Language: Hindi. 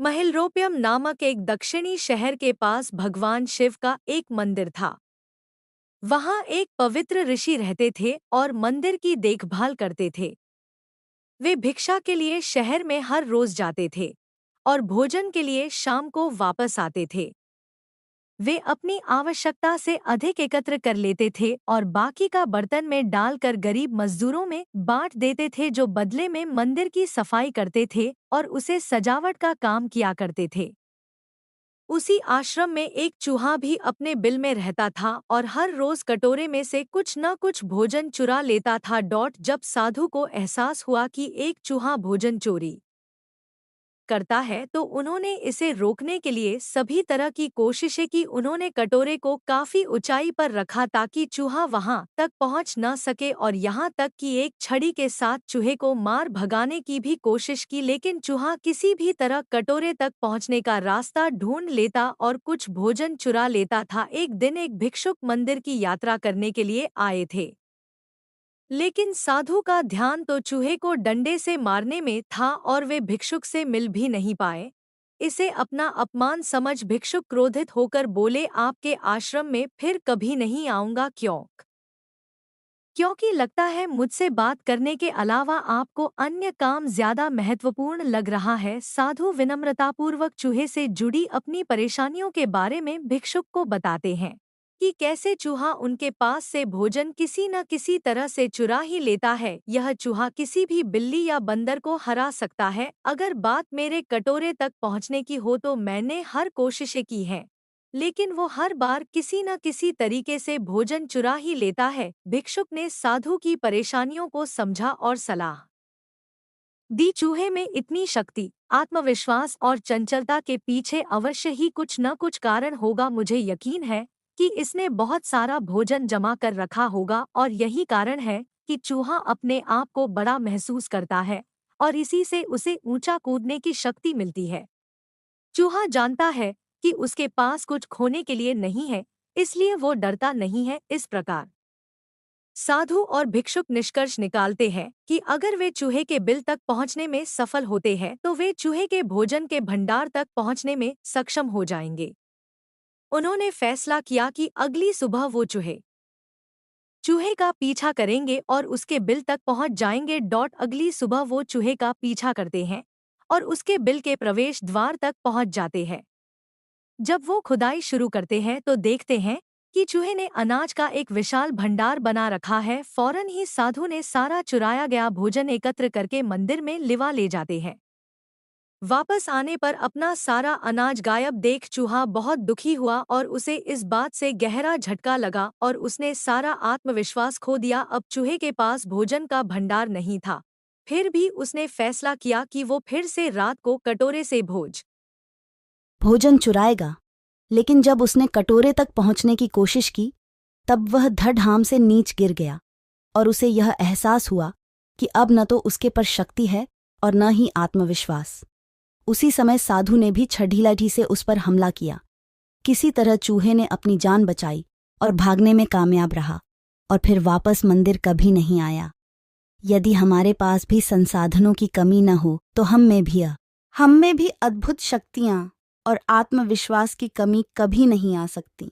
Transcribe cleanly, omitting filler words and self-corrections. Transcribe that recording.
महिलरोपियम नामक एक दक्षिणी शहर के पास भगवान शिव का एक मंदिर था। वहां एक पवित्र ऋषि रहते थे और मंदिर की देखभाल करते थे। वे भिक्षा के लिए शहर में हर रोज जाते थे और भोजन के लिए शाम को वापस आते थे। वे अपनी आवश्यकता से अधिक एकत्र कर लेते थे और बाकी का बर्तन में डालकर गरीब मजदूरों में बांट देते थे, जो बदले में मंदिर की सफाई करते थे और उसे सजावट का काम किया करते थे। उसी आश्रम में एक चूहा भी अपने बिल में रहता था और हर रोज कटोरे में से कुछ न कुछ भोजन चुरा लेता था। जब साधु को एहसास हुआ कि एक चूहा भोजन चोरी करता है तो उन्होंने इसे रोकने के लिए सभी तरह की कोशिशें की। उन्होंने कटोरे को काफी ऊंचाई पर रखा ताकि चूहा वहां तक पहुंच न सके और यहां तक कि एक छड़ी के साथ चूहे को मार भगाने की भी कोशिश की, लेकिन चूहा किसी भी तरह कटोरे तक पहुंचने का रास्ता ढूंढ लेता और कुछ भोजन चुरा लेता था। एक दिन एक भिक्षुक मंदिर की यात्रा करने के लिए आए थे, लेकिन साधु का ध्यान तो चूहे को डंडे से मारने में था और वे भिक्षुक से मिल भी नहीं पाए। इसे अपना अपमान समझ भिक्षुक क्रोधित होकर बोले, आपके आश्रम में फिर कभी नहीं आऊंगा। क्योंकि लगता है मुझसे बात करने के अलावा आपको अन्य काम ज्यादा महत्वपूर्ण लग रहा है। साधु विनम्रतापूर्वक चूहे से जुड़ी अपनी परेशानियों के बारे में भिक्षुक को बताते हैं कि कैसे चूहा उनके पास से भोजन किसी न किसी तरह से चुरा ही लेता है। यह चूहा किसी भी बिल्ली या बंदर को हरा सकता है। अगर बात मेरे कटोरे तक पहुंचने की हो तो मैंने हर कोशिशें की हैं, लेकिन वो हर बार किसी न किसी तरीके से भोजन चुरा ही लेता है। भिक्षुक ने साधु की परेशानियों को समझा और सलाह दी। चूहे में इतनी शक्ति, आत्मविश्वास और चंचलता के पीछे अवश्य ही कुछ न कुछ कारण होगा। मुझे यकीन है कि इसने बहुत सारा भोजन जमा कर रखा होगा और यही कारण है कि चूहा अपने आप को बड़ा महसूस करता है और इसी से उसे ऊंचा कूदने की शक्ति मिलती है। चूहा जानता है कि उसके पास कुछ खोने के लिए नहीं है, इसलिए वो डरता नहीं है। इस प्रकार साधु और भिक्षुक निष्कर्ष निकालते हैं कि अगर वे चूहे के बिल तक पहुंचने में सफल होते हैं तो वे चूहे के भोजन के भंडार तक पहुंचने में सक्षम हो जाएंगे। उन्होंने फैसला किया कि अगली सुबह वो चूहे का पीछा करेंगे और उसके बिल तक पहुंच जाएंगे। अगली सुबह वो चूहे का पीछा करते हैं और उसके बिल के प्रवेश द्वार तक पहुंच जाते हैं। जब वो खुदाई शुरू करते हैं तो देखते हैं कि चूहे ने अनाज का एक विशाल भंडार बना रखा है। फौरन ही साधु ने सारा चुराया गया भोजन एकत्र करके मंदिर में लिवा ले जाते हैं। वापस आने पर अपना सारा अनाज गायब देख चूहा बहुत दुखी हुआ और उसे इस बात से गहरा झटका लगा और उसने सारा आत्मविश्वास खो दिया। अब चूहे के पास भोजन का भंडार नहीं था, फिर भी उसने फैसला किया कि वो फिर से रात को कटोरे से भोजन चुराएगा। लेकिन जब उसने कटोरे तक पहुंचने की कोशिश की तब वह धड़-धाम से नीच गिर गया और उसे यह एहसास हुआ कि अब न तो उसके पर शक्ति है और न ही आत्मविश्वास। उसी समय साधु ने भी छढ़ी-लाठी से उस पर हमला किया। किसी तरह चूहे ने अपनी जान बचाई और भागने में कामयाब रहा और फिर वापस मंदिर कभी नहीं आया। यदि हमारे पास भी संसाधनों की कमी न हो तो हम में भी अद्भुत शक्तियां और आत्मविश्वास की कमी कभी नहीं आ सकती।